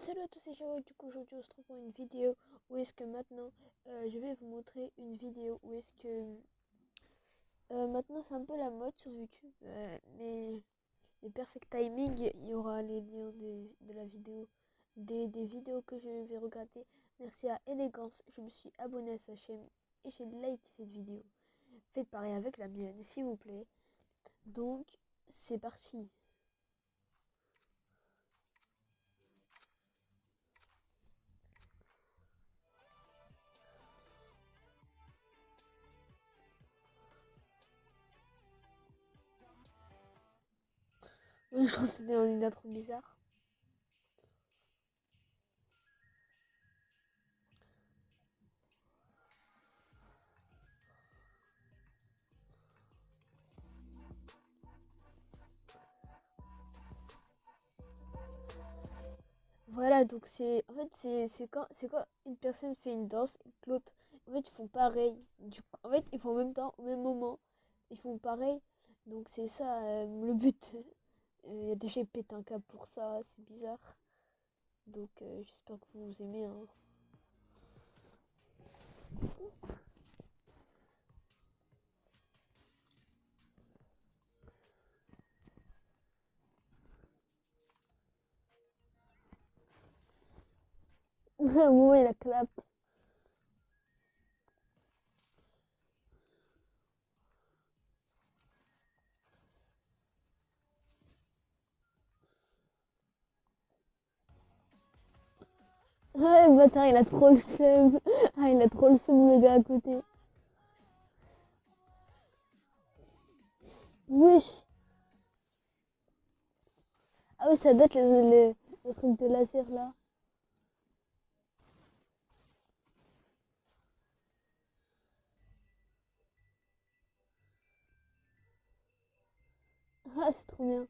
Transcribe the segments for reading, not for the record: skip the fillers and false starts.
Salut à tous, c'est Jao. Du coup, aujourd'hui, on se retrouve pour une vidéo où est-ce que maintenant je vais vous montrer une vidéo où est-ce que maintenant c'est un peu la mode sur YouTube, mais les perfect timing, il y aura les liens de la vidéo, des vidéos que je vais regarder. Merci à Élégance, je me suis abonné à sa chaîne et j'ai liké cette vidéo. Faites pareil avec la mienne, s'il vous plaît. Donc, c'est parti. Je trouve que c'était un intro bizarre. Voilà, donc c'est quand une personne fait une danse et que l'autre, en fait, ils font pareil. En fait, ils font en même temps, au même moment, ils font pareil. Donc c'est ça le but. Il y a des gens qui pètent un câble pour ça, c'est bizarre. Donc j'espère que vous aimez, hein. Au moment où il a clap. Ouais, le bâtard, il a trop le seum. Ah, il a trop le seum, le gars à côté. Wesh. Ah oui, ça date le truc de laser là. Ah, c'est trop bien.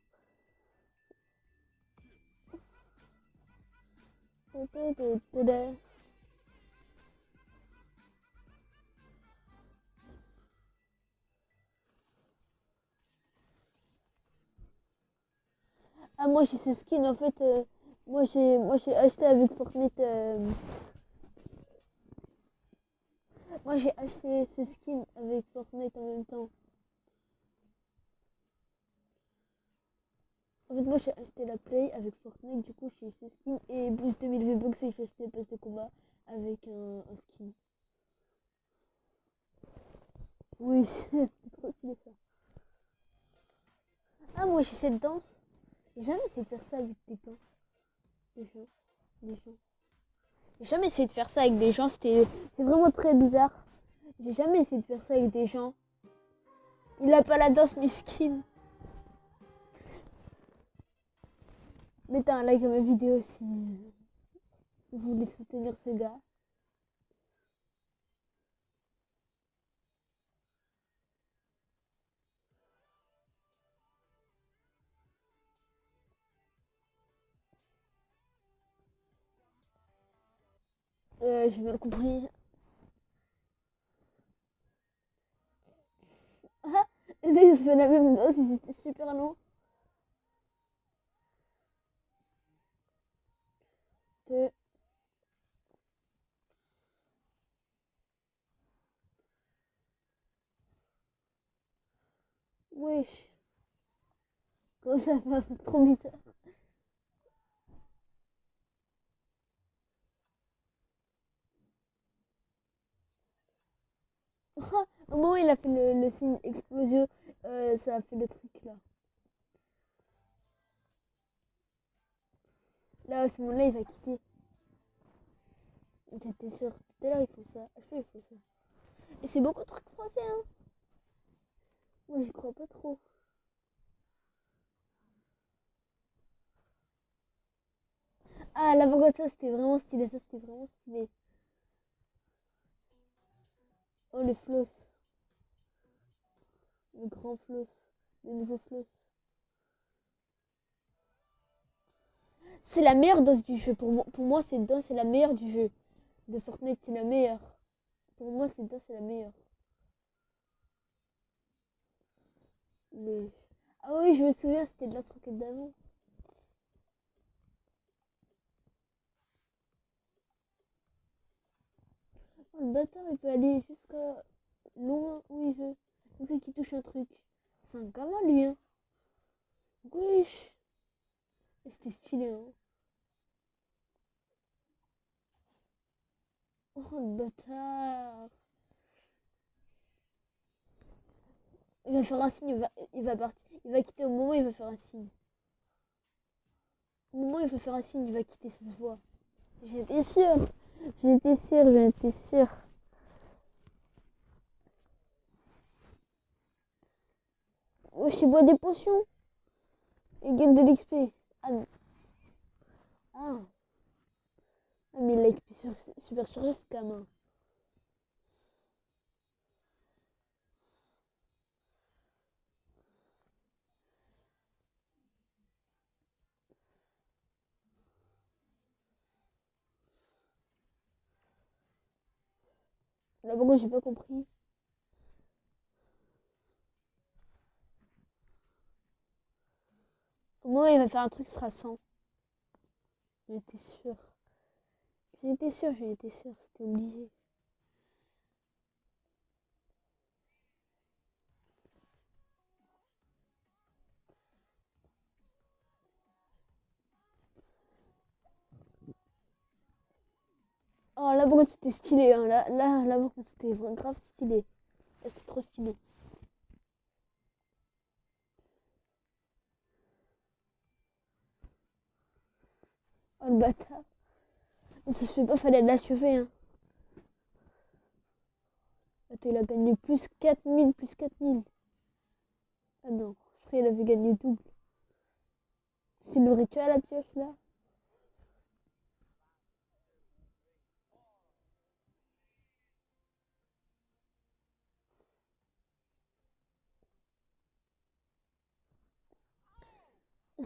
Ah, moi j'ai ce skin en fait. Moi j'ai acheté avec Fortnite. Moi j'ai acheté ce skin avec Fortnite en même temps. En fait, moi j'ai acheté la Play avec Fortnite. Du coup, j'ai ce skin et boost 2000 V-Bucks et j'ai acheté le pass de combat avec un skin. Oui, c'est trop stylé ça. Ah, moi j'ai cette danse. J'ai jamais essayé de faire ça avec des gants. Des gens. Des gens. J'ai jamais essayé de faire ça avec des gens. C'est vraiment très bizarre. J'ai jamais essayé de faire ça avec des gens. Il a pas la danse, miskin. Mettez un like à ma vidéo si vous voulez soutenir ce gars. J'ai bien compris. Ah, ils se fait la même danse, c'était super long. De... Wesh. Comment ça fait un truc trop bizarre. Ah, au moment où il a fait le signe explosion, ça a fait le truc là. Là, à ce moment-là, il va quitter. J'étais sûre. Tout à l'heure, il faut ça. À chaque fois, il faut ça. Et c'est beaucoup de trucs français, hein. Moi, j'y crois pas trop. Ah, la ça, c'était vraiment stylé. Ça, c'était vraiment stylé. Oh, le floss. Le grand floss. Le nouveau floss. C'est la meilleure danse du jeu. Pour moi, cette danse, c'est la meilleure du jeu. De Fortnite, c'est la meilleure. Pour moi, cette danse, c'est la meilleure. Mais... Ah oui, je me souviens, c'était de la roquette d'avant. Oh, le bâtard, il peut aller jusqu'à loin où il veut. Dès qu'il touche un truc. C'est un gamin, lui, hein. Wesh. C'était stylé, hein. Oh, le bâtard. Il va faire un signe, il va partir. Il va quitter au moment où il va faire un signe. Au moment où il va faire un signe, il va quitter, ça se voit. J'étais sûre. J'étais sûre. Wesh, il boit des potions. Il gagne de l'XP. Ah, ah. Ah, mais il a XP super chargé, ce gamin. Là, pourquoi j'ai pas compris. Au moment où il va faire un truc, ce sera 100. J'étais sûre. J'étais sûre. C'était obligé. Oh, là, pourquoi c'était stylé, hein. Là, pourquoi c'était grave stylé. Là, c'était trop stylé. Oh, le bâtard. Mais ça se fait pas, fallait l'achever, hein. Attends, il a gagné plus 4000, plus 4000. Ah non, frère, il avait gagné double. C'est le rituel à la pioche, là.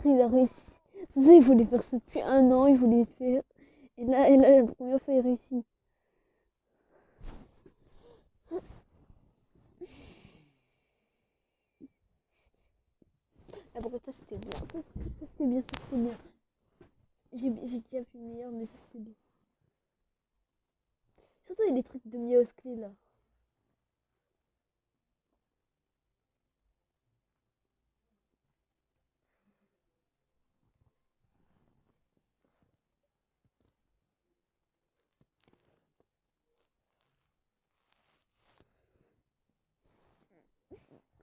Il a réussi. C'est ça, il voulait faire ça depuis un an, il voulait le faire. Et là, la première fois, il réussit. Ah, pourquoi ça, c'était bien. Ça, c'était bien, ça, c'était bien. J'ai déjà vu meilleur, mais ça, c'était bien. Surtout, il y a des trucs de Miaos Clé, là.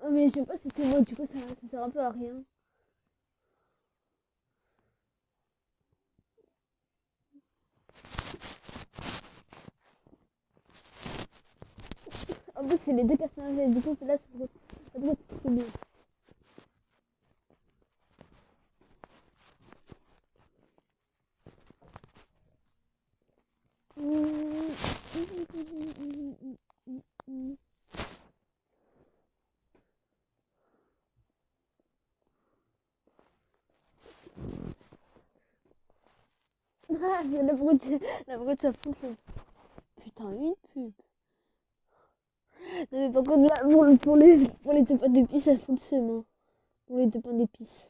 Oh, mais je sais pas, c'était moi, du coup, ça sert un peu à rien. En plus, c'est les deux personnages, du coup, là, ça pourrait être trop bien. Ah, la brute, ça fonctionne. Putain, une pub. Non, mais par contre, là, pour les deux pains d'épices, ça fout le seum, hein. Pour les deux pains d'épices.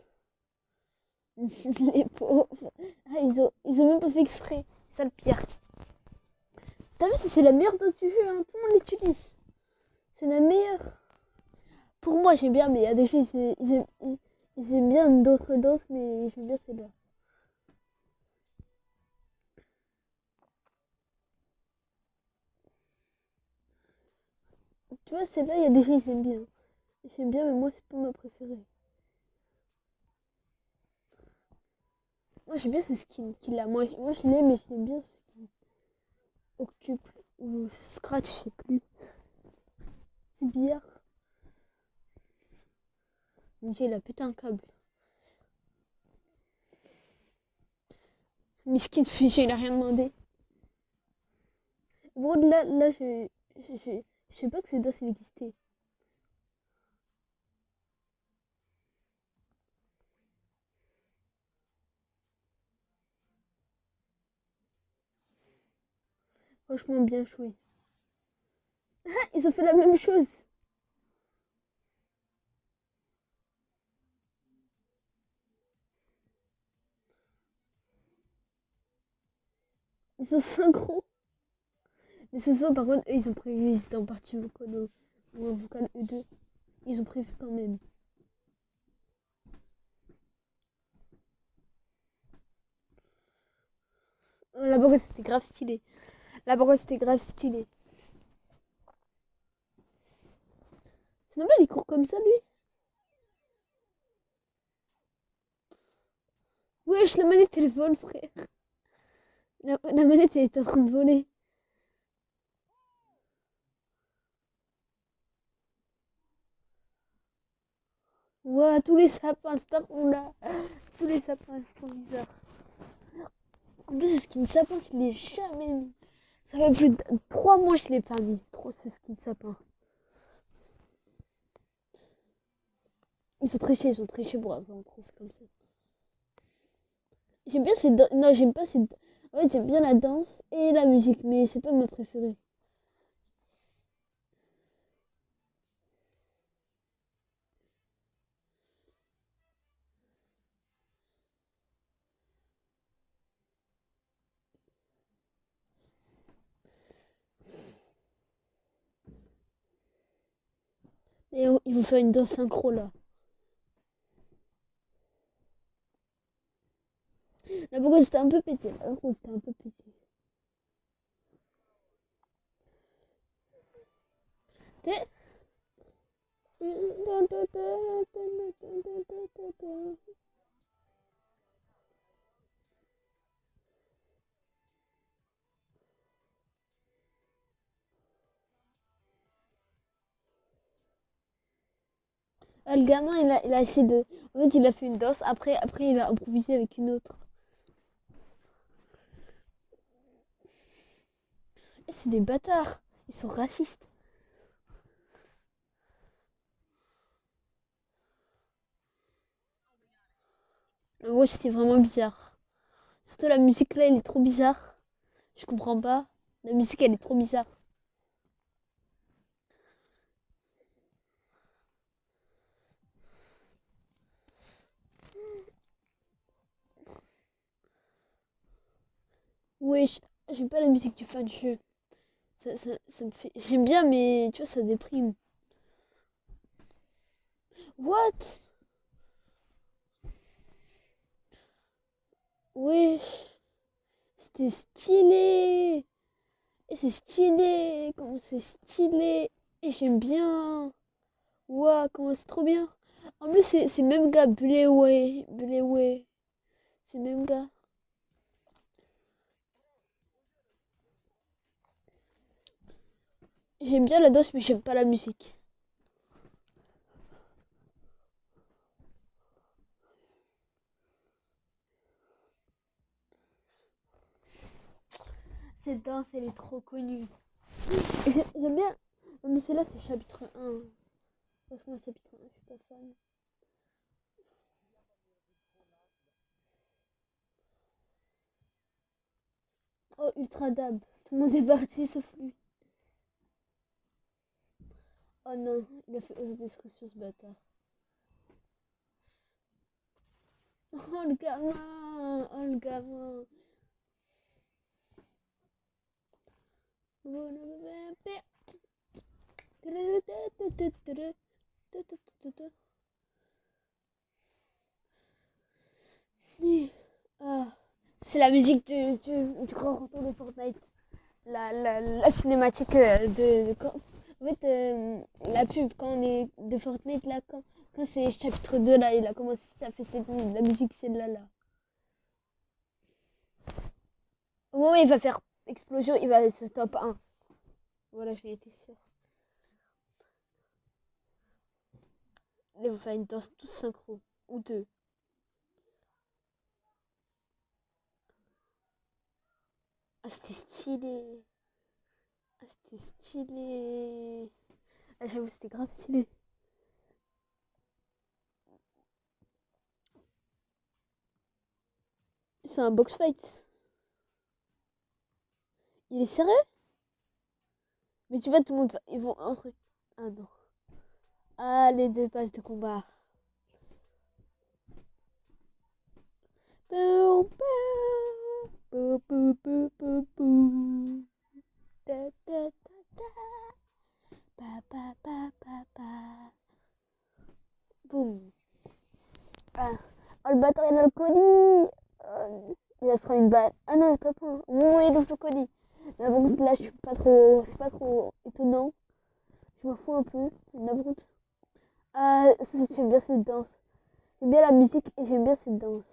Les pauvres. Ah, ils ont même pas fait exprès. C'est ça le pire. T'as vu, c'est la meilleure dose du jeu, hein. Tout le monde l'utilise. C'est la meilleure. Pour moi, j'aime bien, mais il y a des jeux, ils aiment bien d'autres doses, mais j'aime bien celle-là. Tu vois, celle-là, il y a des jeux, ils aiment bien. J'aime bien, mais moi, c'est pas ma préférée. Moi, j'aime bien ce skin qu'il a. Moi je l'aime, mais j'aime bien ce skin. Octuple ou Scratch, je sais plus. C'est bizarre. Mais il a pété un câble. Miskin Fusion, il a rien demandé. Bon, là, je sais pas que ces dos, ça existait. Franchement, bien joué. Ah, ils ont fait la même chose. Ils sont synchro. Mais ce soir, par contre, eux, ils ont prévu, j'étais en partie vocal ou en vocal E2. Ils ont prévu quand même. Oh, la banque, c'était grave stylé. La banque, c'était grave stylé. C'est normal, il court comme ça, lui. Wesh, la manette, elle vole, frère. La manette, elle est en train de voler. Ouah, tous les sapins, là. Tous les sapins, c'est trop bizarre. En plus, ce skin sapin, je l'ai jamais mis. Ça fait plus de 3 mois que je l'ai pas mis. Trop ce skin sapin. Ils sont trichés pour avoir un trophée comme ça. J'aime bien cette non, j'aime pas cette. En fait, j'aime bien la danse et la musique, mais c'est pas ma préférée. Et ils vont faire une danse synchro là. Là, pourquoi c'était un peu pété. Là, pourquoi c'était un peu pété. T'es- Ah, le gamin, il a essayé de. En fait, il a fait une danse. Après, il a improvisé avec une autre. Et c'est des bâtards. Ils sont racistes. Ouais, c'était vraiment bizarre. Surtout la musique là, elle est trop bizarre. Je comprends pas. La musique, elle est trop bizarre. Ouais, j'aime pas la musique du fin de jeu. Ça me fait. J'aime bien, mais tu vois, ça déprime. What? Wesh, c'était stylé. Et c'est stylé. Comment c'est stylé. Et j'aime bien. Ouah, comment c'est trop bien. En plus, c'est le même gars, Buleway. Buleway. C'est le même gars. J'aime bien la danse, mais j'aime pas la musique. Cette danse, elle est trop connue. J'aime bien. Non, mais celle-là, c'est chapitre 1. Franchement, chapitre 1, je suis pas fan. Oh, Ultra Dab. Tout le monde est parti sauf lui. Oh non, il a fait oser d'esprit sur ce bâtard. Oh le gamin. Oh le gamin. Vous ne pouvez pas. Ah, c'est la musique du grand retour de Fortnite. La cinématique en fait, la pub quand on est de Fortnite là, quand c'est chapitre 2 là, il a commencé, ça fait la musique celle-là là. Au moment où il va faire explosion, il va se top 1. Voilà, j'ai été sûre. Là, ils vont faire une danse tous synchro. Ou deux. Ah, c'était stylé. Ah, c'était stylé. Ah, j'avoue, c'était grave stylé. C'est un box fight. Il est sérieux? Mais tu vois, tout le monde va. Ils vont entre. Ah non. Ah, les deux passes de combat. Pou, pou, pou, pou, pou, pou, pou. Ta, bâtard, il a le colis. Il va se prendre une balle. Ah non, stop. Au moment où il ouvre le colis. Là, par contre, là, je suis pas trop. C'est pas trop étonnant. Je m'en fous un peu. La brute. Ah, j'aime bien cette danse. J'aime bien la musique et j'aime bien cette danse.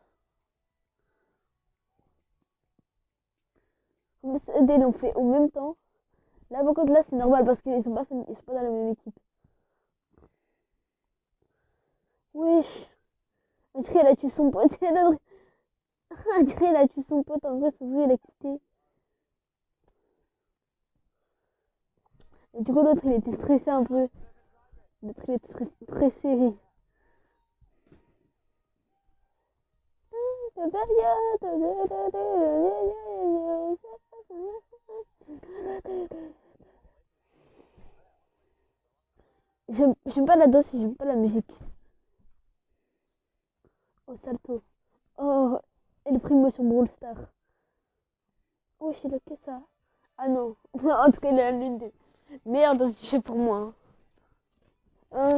En plus, eux, ils l'ont fait au même temps. Là, par contre, là, c'est normal parce qu'ils sont ils sont pas dans la même équipe. Wesh. On dirait qu'il a tué son pote. On dirait qu'il a tué son pote. En vrai, ça se voit, il a quitté. Et du coup, l'autre, il était stressé un peu. L'autre, il était stressé. J'aime pas la danse et j'aime pas la musique. Oh, salto. Oh, et le primo sur Brawl Star. Oh, il a que ça. Ah non. En tout cas, il a l'une des meilleures danses du jeu pour moi. Non.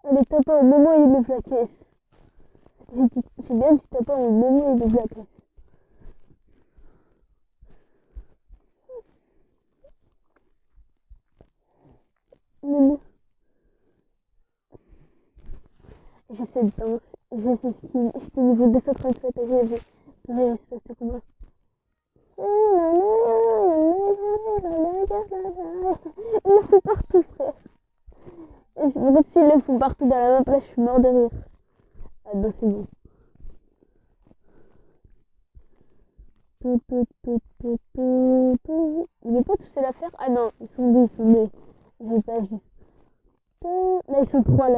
Allez, tape au moment où il ouvre la caisse. J'ai bien dit tape au moment où il ouvre la caisse. Non. J'ai cette danse, j'ai ce skill. J'étais niveau 237 et j'ai vu. Ouais, c'est passé comment. Ils le font partout, frère. Et c'est peut-être s'ils le font partout dans la map, là, je suis mort de rire. Ah non, c'est bon. Il est pas tout seul à faire. Ah non, ils sont deux. J'ai pas vu. Là, ils sont trois,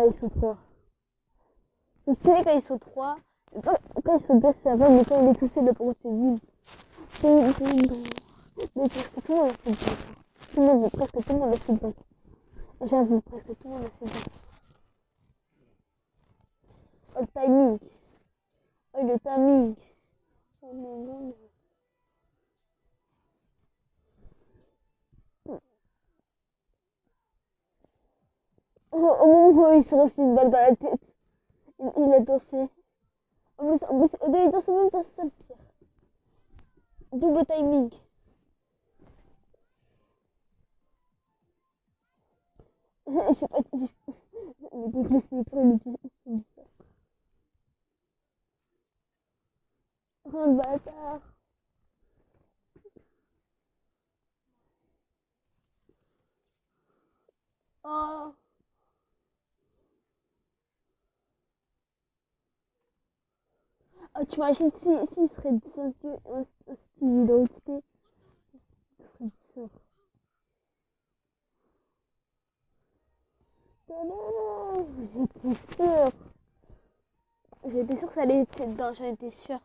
C'est stylé quand ils sont trois. Quand ils sont deux, ça va, mais quand il est tout seul, là, pour c'est vide. Mais presque tout le monde a cette danse. Presque tout le monde a cette danse. J'avoue, presque tout le monde a cette danse. Oh, le timing. Oh, le timing. Oh non, non. Oh, au moment où il s'est reçu une balle dans la tête, il a dansé. En plus, il danse en même temps, c'est ça le pire. Double timing. C'est pas. Le sniper, il est bizarre. Oh le bâtard. Oh. Oh, tu imagines s'il serait 5 style identité. Ce serait sûr. J'étais sûre. J'étais sûre que ça allait être cette danse, j'en étais sûre.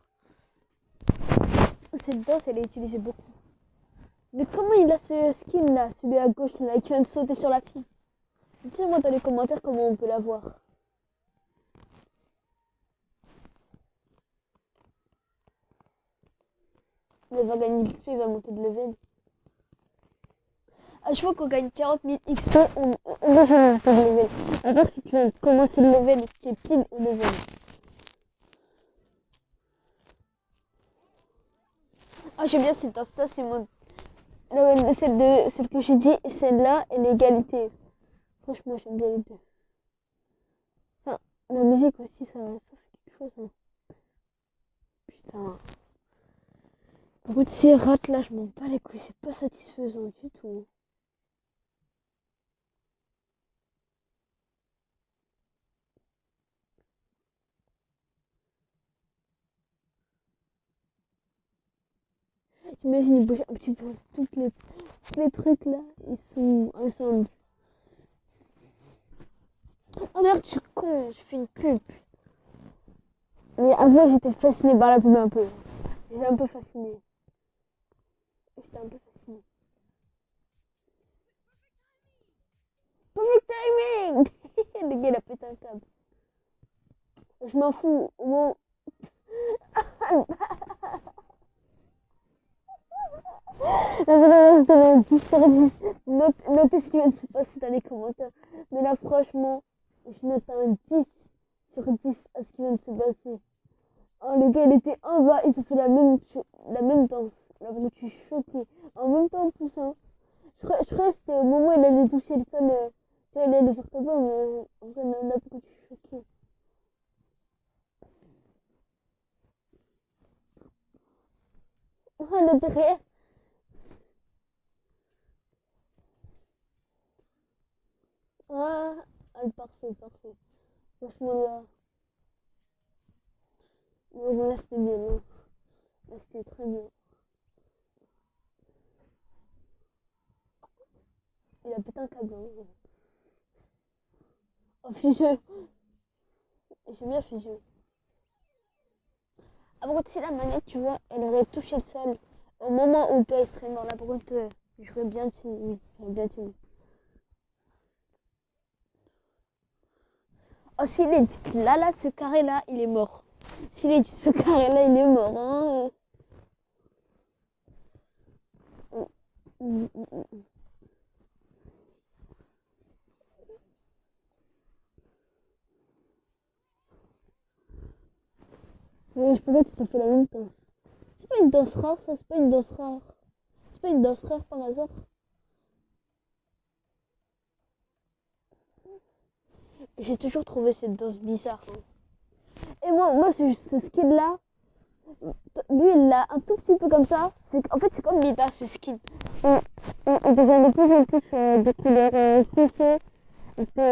Cette danse, elle est utilisée beaucoup. Mais comment il a ce skin là, celui à gauche là, qui vient de sauter sur la fille? Dis-moi dans les commentaires comment on peut la voir. Il va gagner l'XP, il va monter de level. À chaque fois qu'on gagne 40 000 XP, on va monter de level. Alors si tu vas commencer le level et que tu es pile au level. Ah, j'aime bien cette danse, ça c'est mon... Celle que j'ai dit, celle-là et l'égalité. Franchement, j'aime bien les deux. Enfin, la musique aussi, ça fait quelque chose. Hein. Putain. Par contre, s'il rate là, je m'en bats les couilles, c'est pas satisfaisant du tout. J'imagine, il bouge un petit peu. Tous les trucs là, ils sont ensemble. Oh merde, je suis con, je fais une pub. Mais avant, j'étais fascinée par la pub un peu. J'étais un peu fascinée. Perfect timing. Le gars, il a pété un câble. Je m'en fous. Bon. 10 sur 10. Notez ce qui vient de se passer dans les commentaires. Mais là, franchement, je note un 10/10 à ce qui vient de se passer. Oh, le gars, il était en bas, ils ont fait la même danse. Là, vraiment, je suis choquée. En même temps, en plus, hein. Je crois que c'était au moment où il allait toucher le sol. Tu vois, il allait faire tomber, mais en vrai, là, pourquoi je suis choquée. Ah, là, derrière. Ah, ah, parfait, parfait. Franchement, là, non, là c'était bien. Hein. Là, c'était très bien. Il a pété un câble. Hein. Oh, fuseux. J'aime bien fuseux. Par contre, si la manette, tu vois, elle aurait touché le sol au moment où le PS serait mort. Là, par contre, j'aurais bien tué. Oui, j'aurais bien tué. Oh, s'il est là, ce carré-là, il est mort. S'il est ce carré-là, il est mort. Hein. Mais je peux pas qu'ils ont fait la même danse. C'est pas une danse rare, ça, c'est pas une danse rare. C'est pas une danse rare par hasard. J'ai toujours trouvé cette danse bizarre. Hein. Et moi ce skin-là, lui, il l'a un tout petit peu comme ça. En fait, c'est comme Mida, ce skin. Et déjà, de plus en plus de couleurs foncées.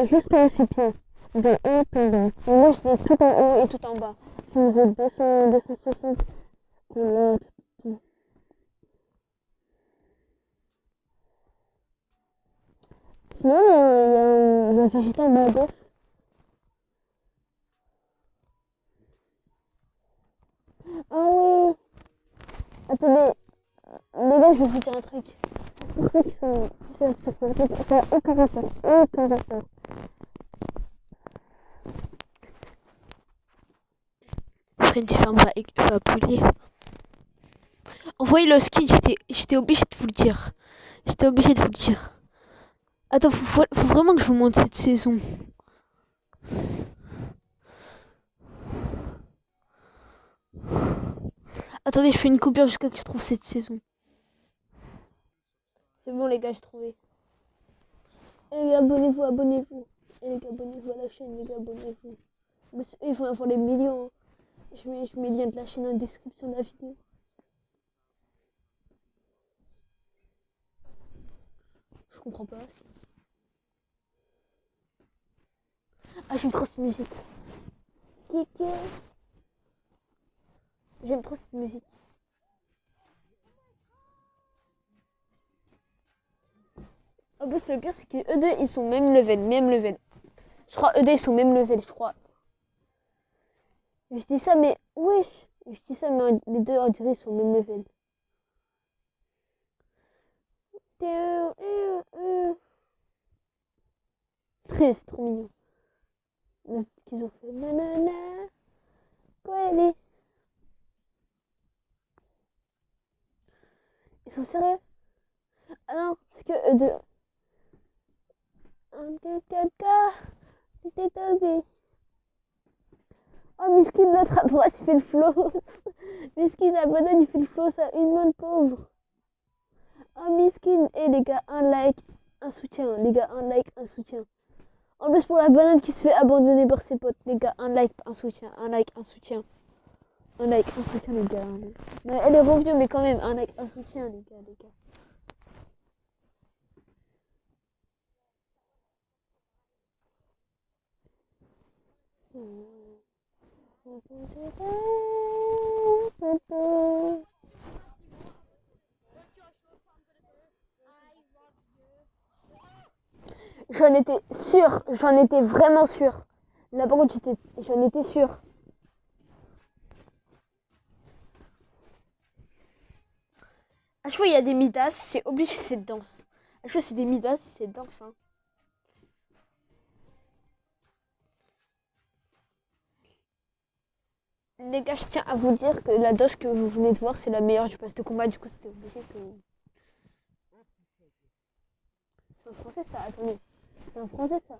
Jusqu'à ses pieds. De haut en bas. Moi, j'étais tout en haut et tout en bas. Si vous êtes 260, là, tout. Sinon, il y a un végétal en bas à gauche. Ah oui. Attendez, les gars, je vais vous dire un truc. Pour ceux qui sont sur Facebook, ça n'a aucun rapport. Aucun rapport. Frenzy Farm va brûler. Envoyez le skin, j'étais obligée de vous le dire. J'étais obligée de vous le dire. Attends, faut vraiment que je vous montre cette saison. Attendez, je fais une coupure jusqu'à ce que je trouve cette saison. C'est bon les gars, j'ai trouvé. Et les gars, abonnez-vous, abonnez-vous. Et les gars, abonnez-vous à la chaîne, les gars, abonnez-vous. Il faut avoir les millions. Je mets le lien de la chaîne en description de la vidéo. Je comprends pas. Ah, j'aime trop cette musique. Kiki. J'aime trop cette musique. En plus, le pire, c'est que eux deux, ils sont même level. Je crois, eux deux, ils sont même level, je crois. Je dis ça, mais wesh. Je dis ça, mais les deux, on dirait, ils sont même level. C'est trop mignon. Là, ce qu'ils ont fait. Nanana. Quoi, elle est? Ils sont sérieux? Ah non, parce que eux deux. Oh, Miskin, l'autre à droite, il fait le flow. Miskin, la banane, il fait le flow, ça, une main de pauvre. Oh, Miskin. Et les gars, un like, un soutien. Les gars, un like, un soutien. En plus, pour la banane qui se fait abandonner par ses potes, les gars, un like, un soutien. Un like, un soutien. Un like, un soutien, les gars. Mais elle est revenue, mais quand même, un like, un soutien, les gars, les gars. J'en étais sûre, j'en étais vraiment sûre. Là par contre j'en étais sûre. À chaque fois il y a des Midas, c'est obligé cette danse. À chaque fois c'est des Midas, c'est cette danse. Hein. Les gars, je tiens à vous dire que la danse que vous venez de voir, c'est la meilleure du pass de combat. Du coup, c'était obligé que... un français ça, attendez. C'est un français ça.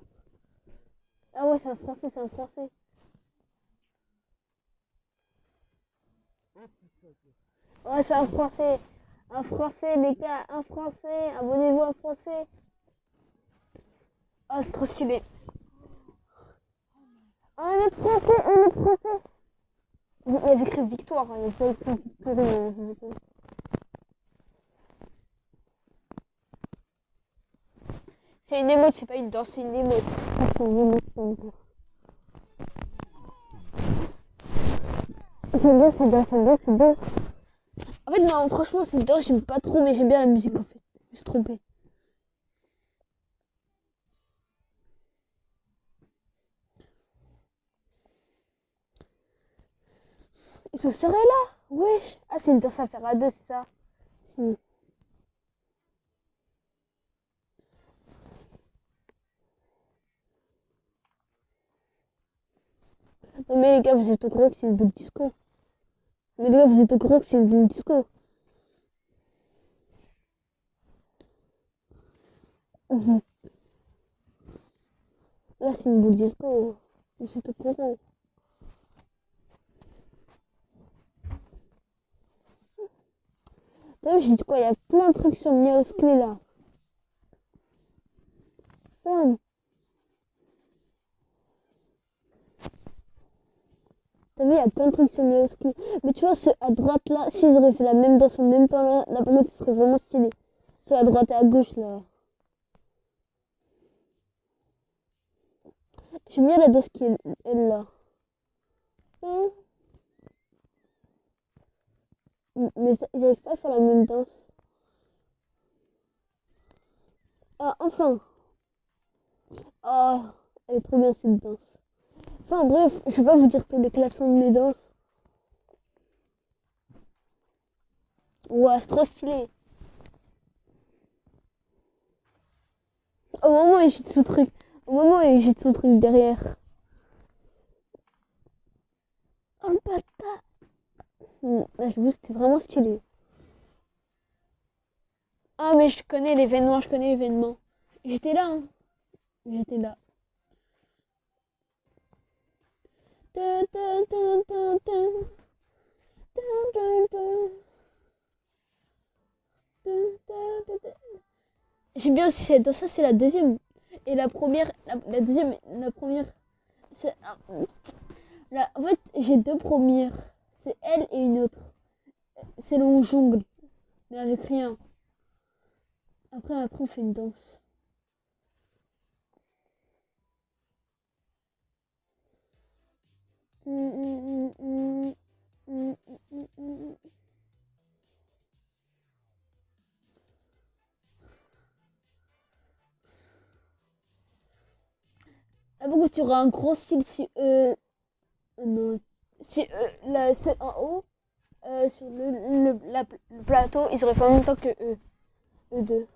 Ah ouais, c'est un français, c'est un français. Ouais, c'est un français. Un français, les gars, un français. Abonnez-vous, un français. Ah, c'est trop stylé. Un autre français, un autre français. Il y a écrit victoire, hein, il y a pas écrit victoire. C'est une émote, c'est pas une danse, c'est une émote. C'est une émote. J'aime bien cette danse, j'aime bien cette danse. En fait, non, franchement, cette danse, j'aime pas trop, mais j'aime bien la musique en fait. Je me suis trompée. Ils se seraient là? Wesh. Ah, c'est une danse à faire à deux, c'est ça? Si. Non, mais les gars, vous êtes au courant que c'est une boule disco? Mais les gars, vous êtes au courant que c'est une boule disco? Mhm. Là, c'est une boule disco. Vous êtes au courant? T'as vu, j'ai dit quoi? Il y a plein de trucs sur Miao's Clé là. Ferme. T'as vu, il y a plein de trucs sur Miao's Clé. Mais tu vois, ceux à droite là, s'ils auraient fait la même danse en même temps là, là pour moi, ce serait vraiment stylé. Ceux à droite et à gauche là. J'aime bien la danse qui est elle là. Hein. Mais ils n'arrivent pas à faire la même danse. Ah, enfin. Ah, elle est trop bien cette danse. Enfin bref, je vais pas vous dire tous les classements de mes danses. Ouais, c'est trop stylé. Au moment où il gîte son truc. Au moment où il gîte son truc derrière. Oh le bâtard. Là, j'avoue, c'était vraiment stylé. Ah, mais je connais l'événement, je connais l'événement. J'étais là, hein. J'étais là. Dun, dun, dun, dun, dun. Dun, dun, dun. Dun, dun, dun, dun. J'aime bien aussi cette danse, ça c'est la deuxième. Et la première, la deuxième, la première. En fait, j'ai deux premières. C'est elle et une autre. C'est là où on jongle, mais avec rien. Après on fait une danse. Ah bon, tu auras un grand style si non. Si celle en haut, sur le plateau, ils auraient fait en même temps que eux deux.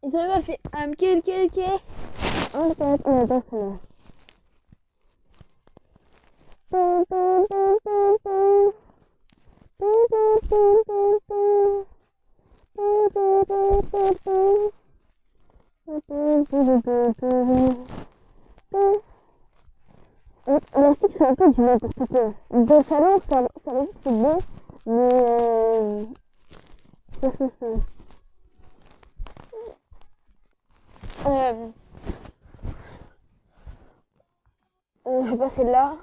Ils auraient pas fait I'm kill. On attend ça. Alors que c'est un peu du n'importe quoi. Dans le salon, ça c'est bon, mais ça. Euh, je vais passer là.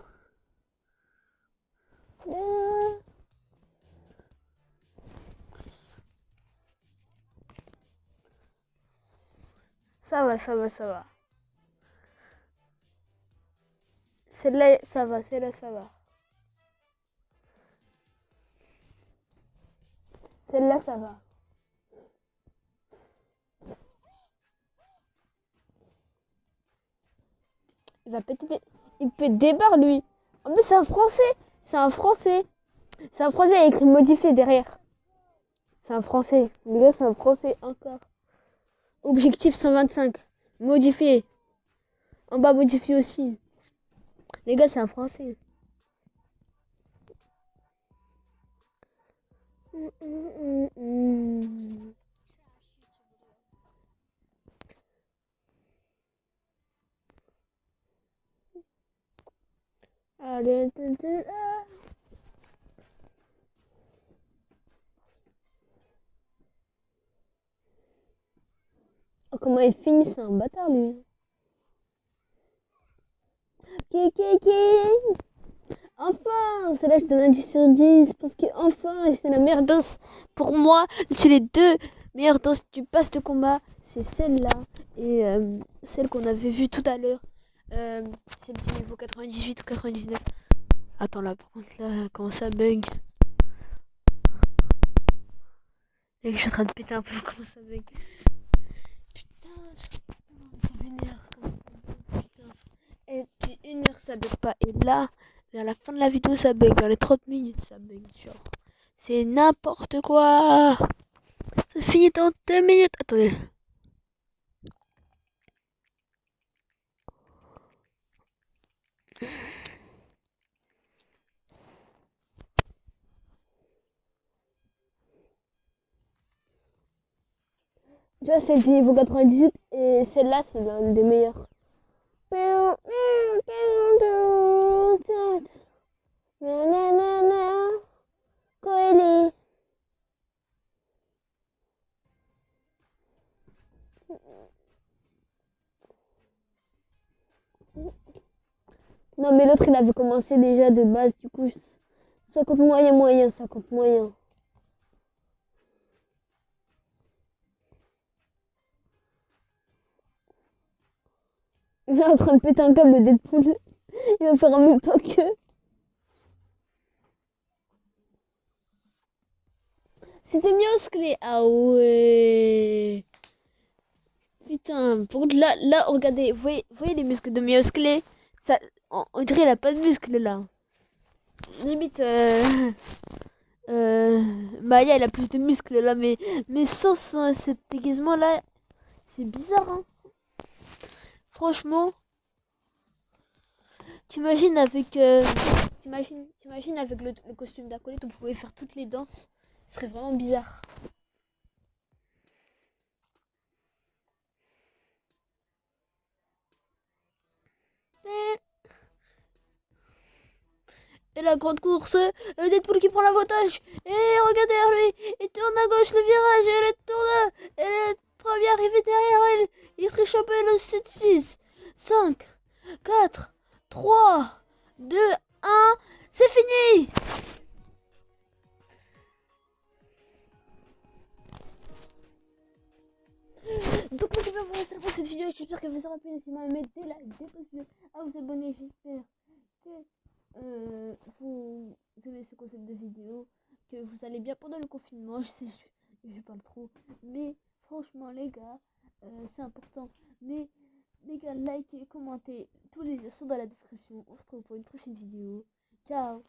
Ça va. Celle-là, ça va, celle-là, ça va. Celle-là, ça va. Il va péter des... Il pète des barres, lui. En plus, c'est un français. C'est un français. C'est un français, il y a écrit modifié derrière. C'est un français. Les gars, c'est un français encore. Objectif 125. Modifié. En bas, modifié aussi. Les gars, c'est un français. Allez, oh, comment il finit, c'est un bâtard lui. Enfin, celle-là, je donne un 10 sur 10 parce que enfin, c'est la meilleure danse. Pour moi, c'est les deux meilleures danses du pass de combat. C'est celle-là et celle qu'on avait vue tout à l'heure. Celle du niveau 98 ou 99. Attends, là, par contre, là, comment ça bug? Et je suis en train de péter un peu, comment ça bug? Putain, ça vénère. Putain. Et puis 1 heure, ça bug pas. Et là, à la fin de la vidéo, ça bug. Vers les 30 minutes, ça bug. Genre, c'est n'importe quoi. Ça finit dans 2 minutes. Attendez. Tu vois, celle du niveau 98 et celle-là, c'est l'une des meilleures. Coeli. Non, mais l'autre, il avait commencé déjà de base, du coup, ça compte moyen, ça compte moyen. Il est en train de péter un câble de Deadpool. Il va faire en même temps que. C'était musclé. Ah ouais. Putain, pour là, regardez, vous voyez les muscles de musclé. Ça, on dirait qu'il a pas de muscles là. Limite, Maya, elle a plus de muscles là, mais sans cet déguisement là, c'est bizarre, hein. Franchement, t'imagines avec, t'imagines avec le costume d'acolyte, on pouvait faire toutes les danses. Ce serait vraiment bizarre. Et la grande course, Deadpool qui prend l'avantage. Et regardez lui, il tourne à gauche le virage, et elle tourne, elle est première arrivée derrière elle. Il serait chopé le 7-6, 5, 4, 3, 2, 1, c'est fini. Donc les copains, voilà, c'est la fin de cette vidéo. J'espère qu'elle vous aura plu. N'hésitez pas à mettre des likes, des pouces bleus, à vous abonner. J'espère que vous aimez ce concept de vidéo, que vous allez bien pendant le confinement. Je sais, je parle trop, mais franchement les gars, c'est important. Mais les gars, likez, commentez, tous les liens sont dans la description. On se retrouve pour une prochaine vidéo. Ciao.